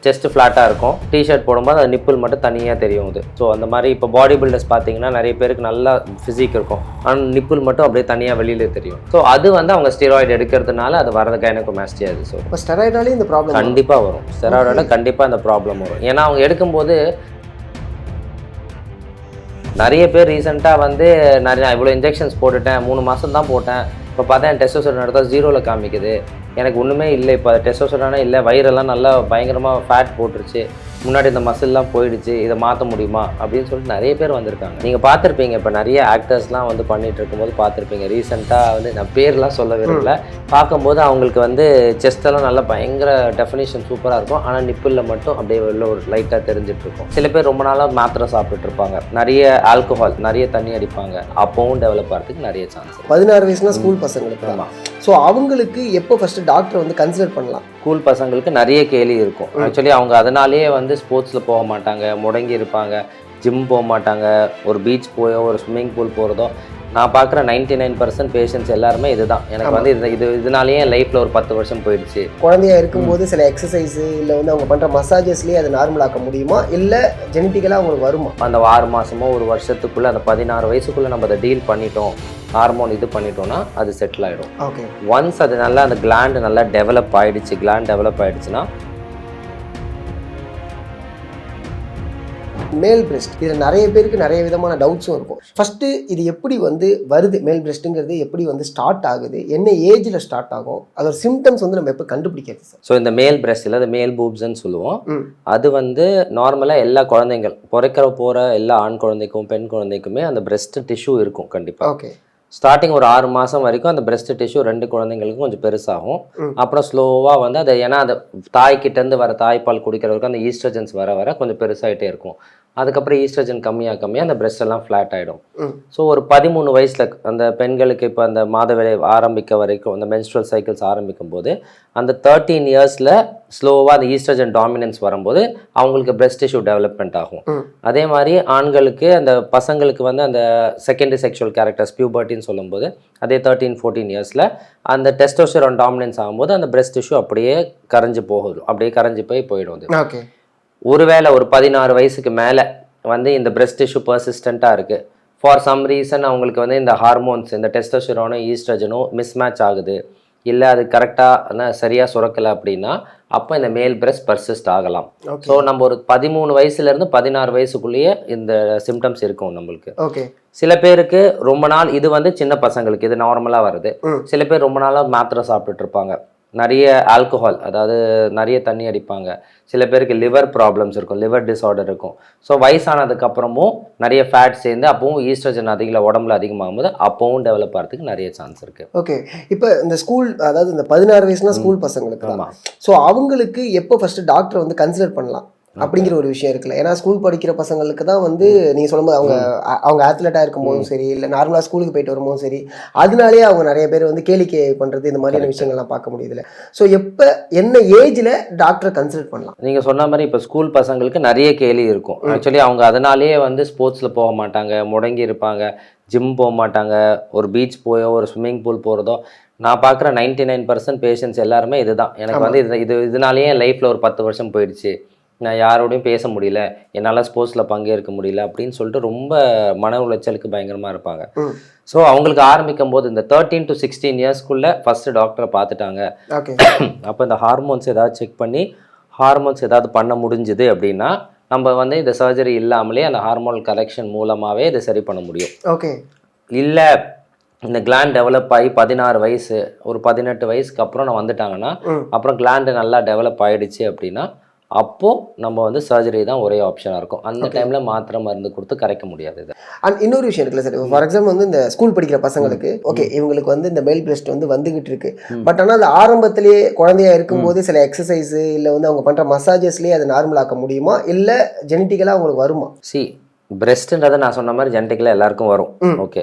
Chest ஃப்ளாட்டாக இருக்கும். T shirt போடும்போது அது நிப்பிள் மட்டும் தனியாக தெரியும் அது. ஸோ அந்த மாதிரி இப்போ பாடி பில்டர்ஸ் பார்த்தீங்கன்னா நிறைய பேருக்கு நல்லா ஃபிசிக் இருக்கும், ஆனால் நிப்பிள் மட்டும் அப்படியே தனியாக வெளியிலே தெரியும். ஸோ அது வந்து அவங்க ஸ்டெராய்டு எடுக்கிறதுனால அது வரது கைனகோமாஸ்டியா. அது ஸோ இப்போ ஸ்டெராய்டாலே இந்த ப்ராப்ளம் கண்டிப்பாக வரும். ஸ்டெராய்டோட கண்டிப்பாக இந்த ப்ராப்ளம் வரும். ஏன்னா அவங்க எடுக்கும்போது நிறைய பேர் ரீசெண்டாக வந்து நிறைய இவ்வளோ இன்ஜெக்ஷன்ஸ் போட்டுட்டேன், 3 மாதம் தான் போட்டேன், இப்போ பார்த்தா என் டெஸ்டோஸ்டெரான் எடுத்தால் 0ல் காமிக்குது, எனக்கு ஒன்றுமே இல்லை, இப்போ டெஸ்டோஸ்டெரானே இல்லை, வயிறெல்லாம் நல்லா பயங்கரமாக ஃபேட் போட்டுருச்சு, முன்னாடி இந்த மசில்லாம் போயிடுச்சு, இதை மாற்ற முடியுமா அப்படின்னு சொல்லிட்டு நிறைய பேர் வந்திருக்காங்க. நீங்கள் பார்த்துருப்பீங்க, இப்போ நிறைய ஆக்டர்ஸ்லாம் வந்து பண்ணிட்டு இருக்கும்போது பார்த்துருப்பீங்க. ரீசெண்டாக வந்து நான் பேர்லாம் சொல்ல விரும்பல, பார்க்கும்போது அவங்களுக்கு வந்து செஸ்டெல்லாம் நல்லா பயங்கர டெஃபினேஷன் சூப்பராக இருக்கும், ஆனால் நிப்பிளில் மட்டும் அப்படியே உள்ள ஒரு லைட்டாக தெரிஞ்சிட்டு இருக்கும். சில பேர் ரொம்ப நாளாக மாத்திரை சாப்பிட்டுட்டு இருப்பாங்க, நிறைய ஆல்கஹால், நிறைய தண்ணி அடிப்பாங்க, அப்பவும் டெவலப் ஆகிறதுக்கு நிறைய சான்ஸ். 16 வயசுனா ஸ்கூல் பசங்களுக்கு தான். ஸோ அவங்களுக்கு எப்போ ஃபஸ்ட்டு டாக்டர் வந்து கன்சிடர் பண்ணலாம்? ஸ்கூல் பசங்களுக்கு நிறைய கேள்வி இருக்கும். ஆக்சுவலி அவங்க அதனாலேயே வந்து ஸ்போர்ட்ஸில் போக மாட்டாங்க, முடங்கி இருப்பாங்க, ஜிம் போக மாட்டாங்க, ஒரு பீச் போயோ ஒரு ஸ்விம்மிங் பூல் போகிறதோ. நான் பார்க்குற 99% பேஷண்ட்ஸ் எல்லாருமே இதுதான், எனக்கு வந்து இதனாலேயே என் லைஃப்பில் ஒரு 10 வருஷம் போயிடுச்சு. குழந்தையா இருக்கும்போது சில எக்ஸசைஸு இல்லை வந்து அவங்க பண்ணுற மசாஜஸ்லேயே அதை நார்மலாக்க முடியுமா, இல்லை ஜெனட்டிக்கலாக அவங்களுக்கு வருமா? அந்த 6 மாதமோ ஒரு வருஷத்துக்குள்ளே, அந்த 16 வயசுக்குள்ளே நம்ம அதை டீல் பண்ணிட்டோம், ஹார்மோன் இது பண்ணிட்டோம்னா அது செட்டில் ஆகிடும். ஓகே. ஒன்ஸ் அது நல்லா அந்த கிளாண்ட் நல்லா டெவலப் ஆகிடுச்சு, கிளாண்ட் டெவலப் ஆகிடுச்சுன்னா மேல் பிரெஸ்ட், இதில் நிறைய பேருக்கு நிறைய விதமான டவுட்ஸும் இருக்கும். ஃபஸ்ட்டு இது எப்படி வந்து வருது, மேல் பிரெஸ்ட்டுங்கிறது எப்படி வந்து ஸ்டார்ட் ஆகுது, என்ன ஏஜில் ஸ்டார்ட் ஆகும், அதோட சிம்டம்ஸ் வந்து நம்ம எப்போ கண்டுபிடிக்கிறது சார்? ஸோ இந்த மேல் பிரெஸ்ட்டில் அது மேல் பூப்ஸ்ன்னு சொல்லுவோம். அது வந்து நார்மலாக எல்லா குழந்தைங்கள் பிறக்கிற போகிற எல்லா ஆண் குழந்தைக்கும் பெண் குழந்தைக்குமே அந்த பிரெஸ்ட் டிஷ்யூ இருக்கும் கண்டிப்பாக. ஓகே. ஸ்டார்டிங் ஒரு 6 மாதம் வரைக்கும் அந்த பிரெஸ்ட் டிஷ்யூ 2 குழந்தைங்களுக்கும் கொஞ்சம் பெருசாகும். அப்புறம் ஸ்லோவாக வந்து அது, ஏன்னா அந்த தாய்கிட்டேருந்து வர தாய்ப்பால் குடிக்கிற வரைக்கும் அந்த ஈஸ்ட்ரஜன்ஸ் வர வர கொஞ்சம் பெருசாகிட்டே இருக்கும். அதுக்கப்புறம் ஈஸ்ட்ரஜன் கம்மியாக அந்த பிரெஸ்ட் எல்லாம் ஃப்ளாட் ஆகிடும். ஸோ ஒரு 13 வயசில் அந்த பெண்களுக்கு இப்போ அந்த மாதவிடாய் ஆரம்பிக்க வரைக்கும், அந்த மென்ஸ்ட்ரல் சைக்கிள்ஸ் ஆரம்பிக்கும் போது அந்த 13 இயர்ஸில் ஸ்லோவாக அந்த ஈஸ்ட்ரஜன் டாமினன்ஸ் வரும்போது அவங்களுக்கு பிரெஸ்ட் டிஷ்யூ டெவலப்மெண்ட் ஆகும். அதே மாதிரி ஆண்களுக்கு, அந்த பசங்களுக்கு வந்து அந்த செகண்டரி செக்ஷுவல் கேரக்டர்ஸ் பியூபர்ட்டின்னு சொல்லும்போது அதே 13-14 இயர்ஸில் அந்த டெஸ்டோஸ்டெரான் டாமினன்ஸ் ஆகும்போது அந்த பிரெஸ்ட் டிஷ்யூ அப்படியே கரைஞ்சு போகுது, அப்படியே கரைஞ்சு போயிடும். ஓகே. ஒருவேளை ஒரு 16 வயசுக்கு மேலே வந்து இந்த பிரெஸ்ட் டிஷ்யூ பர்சிஸ்டண்ட்டாக இருக்குது, ஃபார் சம் ரீசன் அவங்களுக்கு வந்து இந்த ஹார்மோன்ஸ், இந்த டெஸ்டோஸ்டெரானும் ஈஸ்ட்ரஜனும் மிஸ்மேட்ச் ஆகுது, இல்லை அது கரெக்டாக சரியாக சுரக்கலை அப்படின்னா அப்போ இந்த மேல் பிரெஸ்ட் பர்சிஸ்ட் ஆகலாம். ஸோ நம்ம ஒரு 13 வயசுலேருந்து 16 வயசுக்குள்ளேயே இந்த சிம்டம்ஸ் இருக்கும் நம்மளுக்கு. ஓகே. சில பேருக்கு ரொம்ப நாள், இது வந்து சின்ன பசங்களுக்கு இது நார்மலாக வருது. சில பேர் ரொம்ப நாளாக மாத்திரை சாப்பிட்டுட்டு இருப்பாங்க, நிறைய ஆல்கஹால், அதாவது நிறைய தண்ணி அடிப்பாங்க. சில பேருக்கு லிவர் ப்ராப்ளம்ஸ் இருக்கும், லிவர் டிஸார்டர் இருக்கும். ஸோ வயசானதுக்கப்புறமும் நிறைய ஃபேட் சேர்ந்து அப்பவும் ஈஸ்ட்ரஜன் உடம்புல அதிகமாகும் போது அப்பவும் டெவலப் ஆகிறதுக்கு நிறைய சான்ஸ் இருக்குது. ஓகே. இப்போ இந்த ஸ்கூல், அதாவது இந்த 16 வயசுனா ஸ்கூல் பசங்களுக்கு. ஆமாம். ஸோ அவங்களுக்கு எப்போ ஃபஸ்ட்டு டாக்டர் வந்து கன்சிடர் பண்ணலாம் அப்படிங்கிற ஒரு விஷயம் இருக்குல்ல? ஏன்னா ஸ்கூல் படிக்கிற பசங்களுக்கு தான் வந்து நீங்கள் சொல்லும்போது அவங்க ஆத்லெட்டாக இருக்கும்போதும் சரி, இல்லை நார்மலாக ஸ்கூலுக்கு போயிட்டு வரும்போதும் சரி, அதனாலேயே அவங்க நிறைய பேர் வந்து கேளிக்கை பண்ணுறது, இந்த மாதிரியான விஷயங்கள்லாம் பார்க்க முடியுதுல்ல. ஸோ எப்போ என்ன ஏஜில் டாக்டரை கன்சல்ட் பண்ணலாம்? நீங்கள் சொன்ன மாதிரி இப்போ ஸ்கூல் பசங்களுக்கு நிறைய கேள்வி இருக்கும். ஆக்சுவலி அவங்க அதனாலேயே வந்து ஸ்போர்ட்ஸில் போக மாட்டாங்க, முடங்கி இருப்பாங்க, ஜிம் போக மாட்டாங்க, ஒரு பீச் போயோ ஒரு ஸ்விம்மிங் பூல் போகிறதோ. நான் பார்க்குற 99% பேஷண்ட்ஸ் எல்லாருமே இதுதான், எனக்கு வந்து இதனாலேயே என் லைஃப்பில் ஒரு 10 வருஷம் போயிடுச்சு, நான் யாரோடையும் பேச முடியல, என்னால் ஸ்போர்ட்ஸில் பங்கேற்க முடியல அப்படின்னு சொல்லிட்டு ரொம்ப மன உளைச்சலுக்கு பயங்கரமாக இருப்பாங்க. ஸோ அவங்களுக்கு ஆரம்பிக்கும் போது இந்த 13 to 16 இயர்ஸ்க்குள்ளே ஃபஸ்ட்டு டாக்டரை பார்த்துட்டாங்க. அப்போ இந்த ஹார்மோன்ஸ் ஏதாவது செக் பண்ணி ஹார்மோன்ஸ் ஏதாவது பண்ண முடிஞ்சுது அப்படின்னா நம்ம வந்து இந்த சர்ஜரி இல்லாமலே அந்த ஹார்மோனல் கரெக்ஷன் மூலமாகவே இதை சரி பண்ண முடியும். ஓகே. இல்லை இந்த கிளாண்ட் டெவலப் ஆகி 16 வயசு ஒரு 18 வயசுக்கு அப்புறம் நான் வந்துட்டாங்கன்னா, அப்புறம் கிளாண்டு நல்லா டெவலப் ஆகிடுச்சு அப்படின்னா அப்போது நம்ம வந்து சர்ஜரி தான் ஒரே ஆப்ஷனாக இருக்கும். அந்த டைமில் மாத்திரை மருந்து கொடுத்து கரைக்க முடியாது. இது அண்ட் இன்னொரு விஷயம் இருக்குல்ல சார், ஃபார் எக்ஸாம்பிள் வந்து இந்த ஸ்கூல் படிக்கிற பசங்களுக்கு ஓகே இவங்களுக்கு வந்து இந்த மேல் பிரெஸ்ட் வந்து வந்துகிட்டு இருக்கு, பட் ஆனால் அது ஆரம்பத்திலேயே குழந்தையா இருக்கும்போது சில எக்ஸசைஸு இல்லை வந்து அவங்க பண்ணுற மசாஜஸ்லேயே அதை நார்மலாக்க முடியுமா, இல்லை ஜெனட்டிக்கலாக அவங்களுக்கு வருமா? பிரெஸ்ட்ன்றதை நான் சொன்ன மாதிரி ஜெனட்டிக்கலாக எல்லாருக்கும் வரும். ஓகே.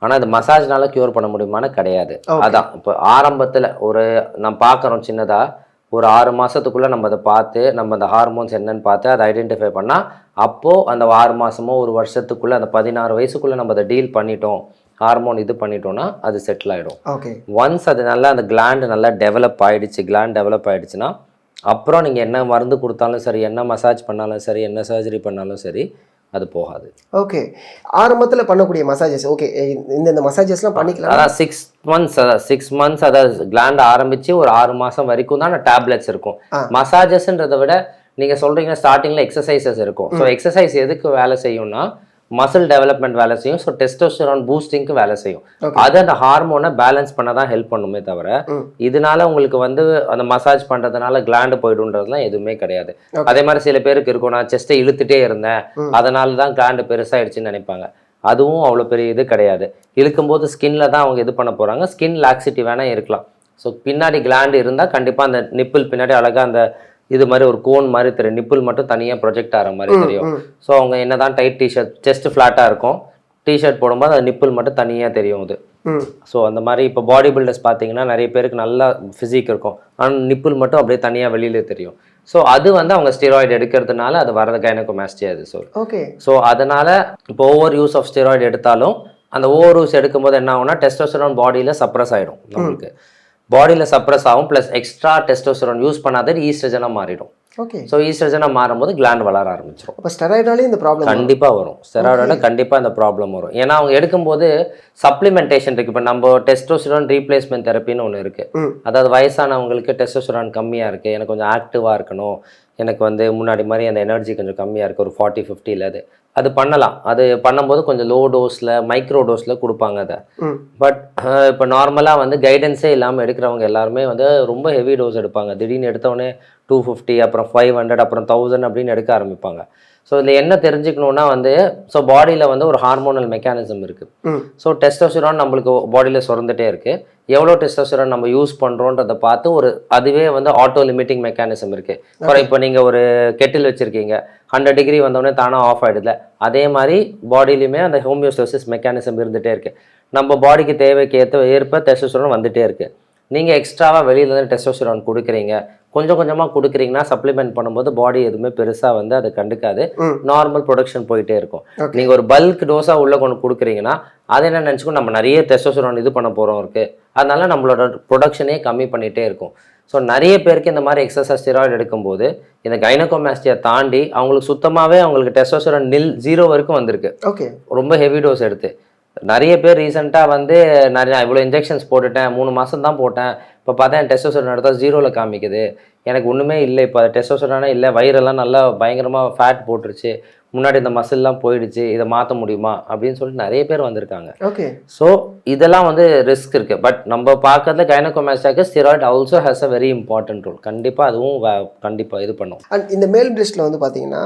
ஆனால் இந்த மசாஜ்னால க்யூர் பண்ண முடியுமான்னு கிடையாது. அதான் இப்போ ஆரம்பத்தில் ஒரு நம்ம பார்க்குறோம் சின்னதாக, ஒரு 6 மாதத்துக்குள்ளே நம்ம அதை பார்த்து நம்ம அந்த ஹார்மோன்ஸ் என்னன்னு பார்த்து அதை ஐடென்டிஃபை பண்ணால் அப்போது அந்த 6 மாதமோ ஒரு வருஷத்துக்குள்ளே அந்த 16 வயசுக்குள்ளே நம்ம அதை டீல் பண்ணிட்டோம், ஹார்மோன் இது பண்ணிட்டோம்னா அது செட்டில் ஆகிடும். ஓகே. ஒன்ஸ் அது நல்லா அந்த கிளாண்டு நல்லா டெவலப் ஆகிடுச்சு, கிளாண்ட் டெவலப் ஆகிடுச்சுன்னா அப்புறம் நீங்கள் என்ன மருந்து கொடுத்தாலும் சரி, என்ன மசாஜ் பண்ணாலும் சரி, என்ன சர்ஜரி பண்ணாலும் சரி, அது போகாது. ஓகே. ஆரம்பத்தில் பண்ணக்கூடிய மசாஜஸ் ஓகே, இந்த மசாஜஸ்லாம் பண்ணிக்கலாம். அதான் 6 months அதாவது கிளாண்ட் ஆரம்பித்து ஒரு 6 மாதம் வரைக்கும் தான் டேப்லெட்ஸ் இருக்கும். மசாஜஸ்ன்றதை விட நீங்கள் சொல்கிறீங்க ஸ்டார்டிங்கில் எக்ஸசைசஸ் இருக்கும். ஸோ எக்ஸசைஸ் எதுக்கு வேலை செய்யும்னா மசில் டெவலப்மெண்ட் வேலை செய்யும். ஸோ டெஸ்டோஸ்டெரான் பூஸ்டிங்க்கு வேலை செய்யும். அது அந்த ஹார்மோனை பேலன்ஸ் பண்ண தான் ஹெல்ப் பண்ணுமே தவிர இதனால உங்களுக்கு வந்து அந்த மசாஜ் பண்ணுறதுனால கிளாண்டு போய்டுன்றதுலாம் எதுவுமே கிடையாது. அதே மாதிரி சில பேருக்கு இருக்கும், நான் செஸ்ட்டை இழுத்துட்டே இருந்தேன் அதனால தான் கிளாண்டு பெருசாகிடுச்சின்னு நினைப்பாங்க. அதுவும் அவ்வளோ பெரிய இது கிடையாது. இழுக்கும்போது ஸ்கின்ல தான் அவங்க இது பண்ண போகிறாங்க. ஸ்கின் லாக்ஸிட்டி வேணால் இருக்கலாம். ஸோ பின்னாடி கிளாண்டு இருந்தால் கண்டிப்பாக அந்த நிப்பிள் பின்னாடி அழகாக அந்த இது மாதிரி ஒரு கோன் மாதிரி தெரியும். நிப்பிள் மட்டும் தனியாக ப்ரொஜெக்ட் ஆகிற மாதிரி தெரியும். ஸோ அவங்க என்னதான் டைட் டிஷர்ட் செஸ்ட் ஃப்ளாட்டாக இருக்கும், டிஷர்ட் போடும்போது அது நிப்பிள் மட்டும் தனியாக தெரியும் அது. ஸோ அந்த மாதிரி இப்போ பாடி பில்டர்ஸ் பார்த்தீங்கன்னா நிறைய பேருக்கு நல்லா ஃபிசிக் இருக்கும், ஆனால் நிப்பிள் மட்டும் அப்படியே தனியாக வெளியில தெரியும். ஸோ அது வந்து அவங்க ஸ்டெராய்டு எடுக்கிறதுனால அது வரது கைனகோமாஸ்டியா அது. ஓகே. ஸோ அதனால இப்போ ஓவர் யூஸ் ஆஃப் ஸ்டெராய்டு எடுத்தாலும் அந்த ஓவர் யூஸ் எடுக்கும்போது என்ன ஆகும்னா டெஸ்டோஸ்டெரான் பாடியில் சப்ரஸ் ஆகிடும். நம்மளுக்கு பாடியில் சப்ரஸ் ஆகும். ப்ளஸ் எக்ஸ்ட்ரா டெஸ்டோஸ்டெரான் யூஸ் பண்ணாத ஈஸ்ட்ரஜனாக மாறிடும். ஓகே. ஸோ ஈஸ்ட்ரஜனாக மாறும்போது கிளாண்ட் வளர ஆரம்பிச்சிடும். அப்போ ஸ்டெராய்டாலே இந்த ப்ராப்ளம் கண்டிப்பாக வரும். ஸ்டெராய்டால கண்டிப்பாக இந்த ப்ராப்ளம் வரும். ஏன்னா அவங்க எடுக்கும்போது சப்ளிமெண்டேஷன் இருக்குது. இப்போ நம்ம டெஸ்டோஸ்டெரான் ரீப்ளேஸ்மெண்ட் தெரப்பின்னு ஒன்று இருக்குது. அதாவது வயசானவங்களுக்கு டெஸ்டோஸ்டெரான் கம்மியாக இருக்குது, எனக்கு கொஞ்சம் ஆக்டிவாக இருக்கணும், எனக்கு வந்து முன்னாடி மாதிரி அந்த எனர்ஜி கொஞ்சம் கம்மியாக இருக்குது ஒரு 40-50 அது பண்ணலாம். அது பண்ணும்போது கொஞ்சம் லோ டோஸில் மைக்ரோ டோஸில் கொடுப்பாங்க அதை. பட் இப்போ நார்மலாக வந்து கைடன்ஸே இல்லாமல் எடுக்கிறவங்க எல்லாருமே வந்து ரொம்ப ஹெவி டோஸ் எடுப்பாங்க. திடீர்னு எடுத்தோடனே 250 அப்புறம் 500 அப்புறம் 1000 அப்படின்னு எடுக்க ஆரம்பிப்பாங்க. ஸோ இதில் என்ன தெரிஞ்சுக்கணுன்னா வந்து ஸோ பாடியில் வந்து ஒரு ஹார்மோனல் மெக்கானிசம் இருக்குது. ஸோ டெஸ்டோஸ்டெரான் நம்மளுக்கு பாடியில் சுரந்துட்டே இருக்குது. எவ்வளோ டெஸ்டோஸ்டெரான் நம்ம யூஸ் பண்ணுறோன்றதை பார்த்து ஒரு அதுவே வந்து ஆட்டோ லிமிட்டிங் மெக்கானிசம் இருக்குது. ஃபார் இப்போ நீங்கள் ஒரு கெட்டில் வச்சுருக்கீங்க, 100 டிகிரி வந்தோடனே தானாக ஆஃப் ஆகிடுதுல, அதே மாதிரி பாடியிலையுமே அந்த ஹோமியோஸ்டோசிஸ் மெக்கானிசம் இருந்துகிட்டே இருக்குது. நம்ம பாடிக்கு தேவைக்கு ஏற்ப டெஸ்டோஸ்டெரான் வந்துகிட்டே இருக்குது. நீங்கள் எக்ஸ்ட்ராவாக வெளியிலேருந்து டெஸ்டோஸ்டெரான் கொடுக்குறீங்க, கொஞ்சம் கொஞ்சமாக கொடுக்குறீங்கன்னா சப்ளிமெண்ட் பண்ணும்போது பாடி எதுவுமே பெருசாக வந்து அதை கண்டுக்காது, நார்மல் ப்ரொடக்ஷன் போயிட்டே இருக்கும். நீங்கள் ஒரு பல்க் டோஸாக உள்ளே கொண்டு கொடுக்குறீங்கன்னா அதை என்ன நினச்சிக்கும், நம்ம நிறைய டெஸ்டோஸ்டெரான் இது பண்ண போகிறோம் இருக்குது, அதனால நம்மளோட ப்ரொடக்ஷனே கம்மி பண்ணிகிட்டே இருக்கும். ஸோ நிறைய பேருக்கு இந்த மாதிரி எக்ஸசைஸ் ஸ்டெராய்டு எடுக்கும்போது இந்த கைனகோமாஸ்டியா தாண்டி அவங்களுக்கு சுத்தமாகவே அவங்களுக்கு டெஸ்டோஸ்டெரான் 0 வரைக்கும் வந்திருக்கு. ஓகே. ரொம்ப ஹெவி டோஸ் எடுத்து நிறைய பேர் ரீசெண்டாக வந்து நிறையா இவ்வளோ இன்ஜெக்ஷன்ஸ் போட்டுட்டேன், 3 மாதம் தான் போட்டேன், இப்போ பார்த்தா என் டெஸ்டோஸ்டெரான் எடுத்தால் 0ல் காமிக்குது, எனக்கு ஒன்றுமே இல்லை, இப்போ டெஸ்டோஸ்டெரானே இல்லை, வயிறெல்லாம் நல்லா பயங்கரமாக ஃபேட் போட்டுருச்சு, முன்னாடி இந்த மசில்லாம் போயிடுச்சு, இதை மாற்ற முடியுமா அப்படின்னு சொல்லிட்டு நிறைய பேர் வந்திருக்காங்க. ஓகே. ஸோ இதெல்லாம் வந்து ரிஸ்க் இருக்குது. பட் நம்ம பார்க்கறதுல கைனகோமாஸ்டியாக்கு steroid also has a very important role. கண்டிப்பாக அதுவும் கண்டிப்பாக இது பண்ணும். அண்ட் இந்த மேல் பிரெஸ்ட்டில் வந்து பார்த்தீங்கன்னா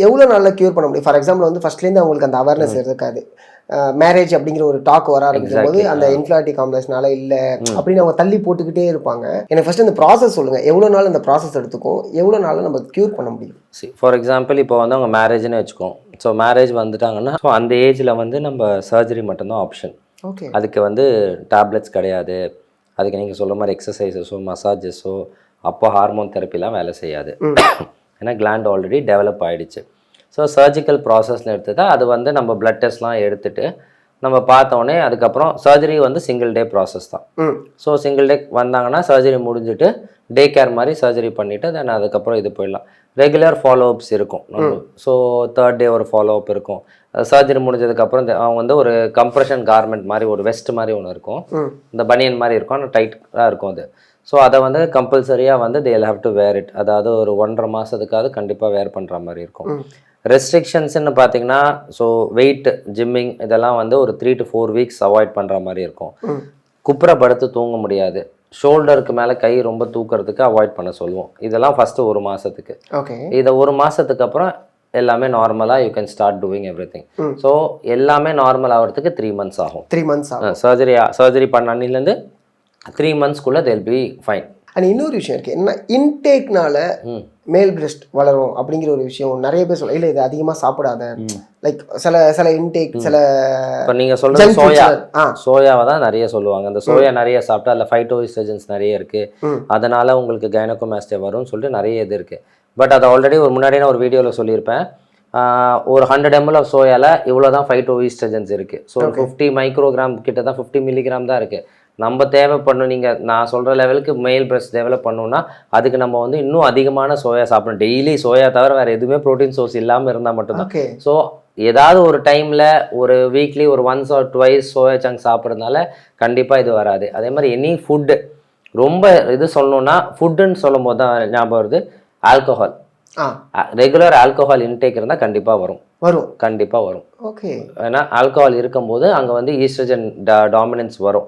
எவ்வளோ நாளில் க்யூர் பண்ண முடியும்? ஃபார் எக்ஸாம்பிள் வந்து ஃபர்ஸ்ட்லேருந்து அவங்களுக்கு அந்த அவேர்னஸ் இருக்காது, மேரேஜ் அப்படிங்கிற ஒரு டாக் வர ஆரம்பிக்கும் போது அந்த இன்ஃபியாரிட்டி காம்ப்ளெக்ஸ்னால இல்லை அப்படின்னு அவங்க தள்ளி போட்டுக்கிட்டே இருப்பாங்க. எனக்கு ஃபர்ஸ்ட் இந்த ப்ராசஸ் சொல்லுங்கள், எவ்வளோ நாள் இந்த ப்ராசஸ் எடுத்துக்கும், எவ்வளோ நாள் நம்ம க்யூர் பண்ண முடியும்? ஃபார் எக்ஸாம்பிள் இப்போ வந்து அவங்க மேரேஜ்னு வச்சுக்கோம். ஸோ மேரேஜ் வந்துட்டாங்கன்னா ஸோ அந்த ஏஜில் வந்து நம்ம சர்ஜரி மட்டும்தான் ஆப்ஷன். ஓகே. அதுக்கு வந்து டேப்லெட்ஸ் கிடையாது, அதுக்கு நீங்கள் சொல்கிற மாதிரி எக்ஸசைசஸோ மசாஜஸோ அப்போ ஹார்மோன் தெரப்பிலாம் வேலை செய்யாது. ஏன்னா கிளாண்ட் ஆல்ரெடி டெவலப் ஆகிடுச்சு. ஸோ சர்ஜிக்கல் ப்ராசஸ்ன்னு எடுத்துட்டா அது வந்து நம்ம பிளட் டெஸ்ட்லாம் எடுத்துகிட்டு நம்ம பார்த்தோன்னே அதுக்கப்புறம் சர்ஜரி வந்து சிங்கிள் டே ப்ராசஸ் தான். ஸோ சிங்கிள் டே வந்தாங்கன்னா சர்ஜரி முடிஞ்சுட்டு டே கேர் மாதிரி சர்ஜரி பண்ணிவிட்டு தென் அதுக்கப்புறம் இது போயிடலாம். ரெகுலர் ஃபாலோஅப்ஸ் இருக்கும் நம்ம. ஸோ 3rd டே ஒரு ஃபாலோஅப் இருக்கும். சர்ஜரி முடிஞ்சதுக்கப்புறம் அவங்க வந்து ஒரு கம்ப்ரெஷன் கார்மெண்ட் மாதிரி ஒரு வெஸ்ட் மாதிரி ஒன்று இருக்கும், இந்த பனியன் மாதிரி இருக்கும், ஆனால் டைட்டாக இருக்கும் அது. ஸோ அதை வந்து கம்பல்சரியாக வந்து தேல் ஹேவ் டு வேர் இட், அதாவது ஒரு 1.5 மாதத்துக்காவது கண்டிப்பாக வேர் பண்ணுற மாதிரி இருக்கும். ரெஸ்ட்ரிக்ஷன்ஸ்ன்னு பார்த்தீங்கன்னா ஸோ வெயிட் ஜிம்மிங் இதெல்லாம் வந்து ஒரு 3 to 4 வீக்ஸ் அவாய்ட் பண்ணுற மாதிரி இருக்கும். குப்புற படுத்து தூங்க முடியாது, ஷோல்டருக்கு மேலே கை ரொம்ப தூக்கிறதுக்கு அவாய்ட் பண்ண சொல்லுவோம். இதெல்லாம் ஃபஸ்ட்டு 1 மாதத்துக்கு. ஓகே. இதை 1 மாதத்துக்கு அப்புறம் எல்லாமே நார்மலாக you can start doing everything. So எல்லாமே நார்மல் ஆகிறதுக்கு 3 months ஆகும். 3 months ஆகும். சர்ஜரி பண்ண அன்னிலேருந்து 3 monthsக்குள்ளே they'll be fine. அண்ட் இன்னொரு விஷயம் இருக்குது, என்ன இன்டேக்னால மேல் பிரெஸ்ட் வளரும் அப்படிங்கிற ஒரு விஷயம் நிறைய பேர் சொல்ல, இல்லை இது அதிகமாக சாப்பிடாத, லைக் சில இன்டேக் சில இப்போ நீங்கள் சொல்கிறது சோயாவை தான் நிறைய சொல்லுவாங்க. அந்த சோயா நிறைய சாப்பிட்டா அதில் ஃபைட்டோஎஸ்ட்ரோஜன்ஸ் நிறைய இருக்குது, அதனால் உங்களுக்கு கைனகோமாஸ்டியா வரும்னு சொல்லிட்டு நிறைய இது இருக்குது. பட் அது ஆல்ரெடி ஒரு முன்னாடி நான் ஒரு வீடியோவில் சொல்லியிருப்பேன், ஒரு 100 ml ஆஃப் சோயாவில் இவ்வளோ தான் ஃபைட்டோஎஸ்ட்ரோஜன்ஸ் இருக்குது. ஸோ 50 மைக்ரோகிராம் கிட்ட தான் 50 மில்லிகிராம் தான் இருக்குது. நம்ம தேவைப்படணும். நீங்கள் நான் சொல்கிற லெவலுக்கு மேல் பிரஸ்ட் டெவலப் பண்ணணும்னா அதுக்கு நம்ம வந்து இன்னும் அதிகமான சோயா சாப்பிடணும். டெய்லி சோயா தவிர வேறு எதுவுமே ப்ரோட்டீன் சோர்ஸ் இல்லாமல் இருந்தால் மட்டும்தான். ஸோ ஏதாவது ஒரு டைமில் ஒரு வீக்லி ஒரு once R twice soya chunk சாப்பிட்றதுனால கண்டிப்பாக இது வராது. அதே மாதிரி எனி ஃபுட்டு ரொம்ப இது சொல்லணும்னா ஃபுட்டுன்னு சொல்லும் போது தான் ஞாபகம் வருது ஆல்கஹால். ரெகுலர் ஆல்கஹால் இன்டேக் இருந்தால் கண்டிப்பாக வரும் கண்டிப்பாக வரும். ஓகே. ஏன்னா ஆல்கஹால் இருக்கும்போது அங்கே வந்து ஈஸ்ட்ரஜன் டாமினன்ஸ் வரும்.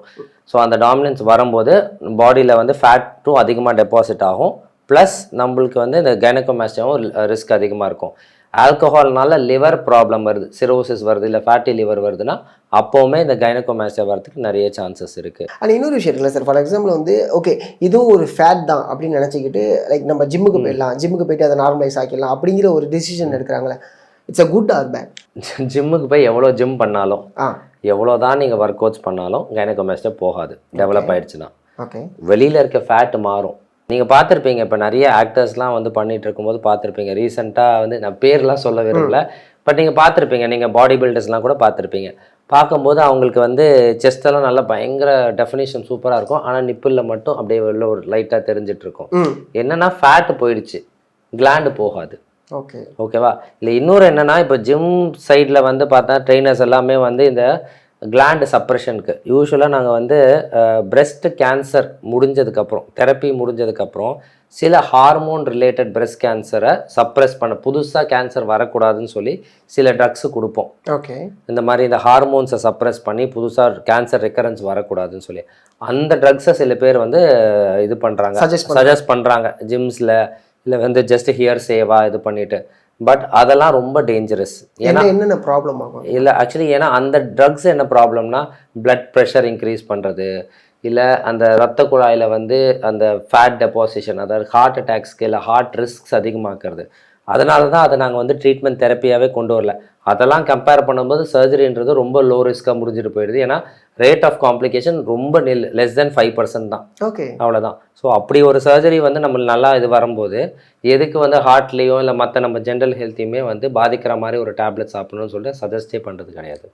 ஸோ அந்த டாமினன்ஸ் வரும்போது பாடியில் வந்து ஃபேட்டும் அதிகமாக டெபாசிட் ஆகும். ப்ளஸ் நம்மளுக்கு வந்து இந்த கைனகோமாஸ்டியாவும் ரிஸ்க் அதிகமாக இருக்கும். ஆல்கஹால்னால லிவர் ப்ராப்ளம் வருது, சிரோசிஸ் வருது, இல்லை ஃபேட்டி லிவர் வருதுன்னா அப்போவுமே இந்த கைனகோமாஸ்டியா வரதுக்கு நிறைய சான்சஸ் இருக்குது. ஆனால் இன்னொரு விஷயம் இருக்குல்ல சார், ஃபார் எக்ஸாம்பிள் வந்து ஓகே இதுவும் ஒரு ஃபேட் தான் அப்படின்னு நினச்சிக்கிட்டு லைக் நம்ம ஜிம்முக்கு போயிடலாம், ஜிம்முக்கு போயிட்டு அதை நார்மலைஸ் ஆக்கிடலாம் அப்படிங்கிற ஒரு டிசிஷன் எடுக்கிறாங்களே, it's a good or bad? ஜிம்முக்கு போய் எவ்வளோ ஜிம் பண்ணாலும் எவ்வளோ தான் நீங்கள் ஒர்க் அவுட்ஸ் பண்ணாலும் கைனகோமாஸ்டியா போகாது. டெவலப் ஆகிடுச்சுன்னா ஓகே வெளியில் இருக்க ஃபேட் மாறும். நீங்கள் பார்த்துருப்பீங்க, இப்போ நிறைய ஆக்டர்ஸ்லாம் வந்து பண்ணிகிட்டு இருக்கும்போது பார்த்துருப்பீங்க. ரீசெண்டாக வந்து நான் பேர்லாம் சொல்ல விரும்பல, பட் நீங்கள் பார்த்துருப்பீங்க, நீங்கள் பாடி பில்டர்ஸ்லாம் கூட பார்த்துருப்பீங்க. பார்க்கும்போது அவங்களுக்கு வந்து செஸ்டெல்லாம் நல்லா பயங்கர டெஃபினேஷன் சூப்பராக இருக்கும். ஆனால் நிப்பிளில் மட்டும் அப்படியே உள்ள ஒரு லைட்டாக தெரிஞ்சிட்டு இருக்கும். என்னென்னா ஃபேட்டு போயிடுச்சு, கிளாண்டு போகாது. ஓகேவா? இல்லை இன்னொரு என்னென்னா இப்போ ஜிம் சைடில் வந்து பார்த்தா ட்ரெயினர்ஸ் எல்லாமே வந்து இந்த கிளாண்டு சப்ரெஷனுக்கு யூஸ்வலாக நாங்கள் வந்து பிரெஸ்ட் கேன்சர் முடிஞ்சதுக்கப்புறம் தெரப்பி முடிஞ்சதுக்கப்புறம் சில ஹார்மோன் ரிலேட்டட் பிரெஸ்ட் கேன்சரை சப்ரெஸ் பண்ண, புதுசாக கேன்சர் வரக்கூடாதுன்னு சொல்லி சில ட்ரக்ஸு கொடுப்போம். ஓகே. இந்த மாதிரி இந்த ஹார்மோன்ஸை சப்ரெஸ் பண்ணி புதுசாக கேன்சர் ரெக்கரன்ஸ் வரக்கூடாதுன்னு சொல்லி அந்த ட்ரக்ஸை சில பேர் வந்து இது பண்ணுறாங்க, சஜஸ்ட் பண்ணுறாங்க ஜிம்ஸில், இல்லை வந்து ஜஸ்ட் ஹியர் சேவா இது பண்ணிவிட்டு. பட் அதெல்லாம் ரொம்ப டேஞ்சரஸ். ஏன்னா என்னென்ன ப்ராப்ளம் ஆகும்? இல்லை ஆக்சுவலி ஏன்னா அந்த ட்ரக்ஸ் என்ன ப்ராப்ளம்னா பிளட் ப்ரெஷர் இன்க்ரீஸ் பண்ணுறது, இல்லை அந்த ரத்த குழாயில் வந்து அந்த ஃபேட் டெபாசிஷன், அதாவது ஹார்ட் அட்டாக்ஸ்க்கு இல்லை ஹார்ட் ரிஸ்க்ஸ் அதிகமாக்குறது. அதனால தான் அதை நாங்கள் வந்து ட்ரீட்மெண்ட் தெரப்பியாகவே கொண்டு வரல. அதெல்லாம் கம்பேர் பண்ணும்போது சர்ஜரின்றது ரொம்ப லோ ரிஸ்க்காக முடிஞ்சிட்டு போயிடுது. ஏன்னா ரேட் ஆஃப் காம்ப்ளிகேஷன் ரொம்ப லெஸ் தென் 5% தான். ஓகே, அவ்வளோதான். ஸோ அப்படி ஒரு சர்ஜரி வந்து நம்ம நல்லா இது வரும்போது எதுக்கு வந்து ஹார்ட்லேயும் இல்லை மற்ற நம்ம ஜென்ரல் ஹெல்த்தையுமே வந்து பாதிக்கிற மாதிரி ஒரு டேப்லெட் சாப்பிடணும்னு சொல்லிட்டு சஜஸ்டே பண்ணுறது கிடையாது.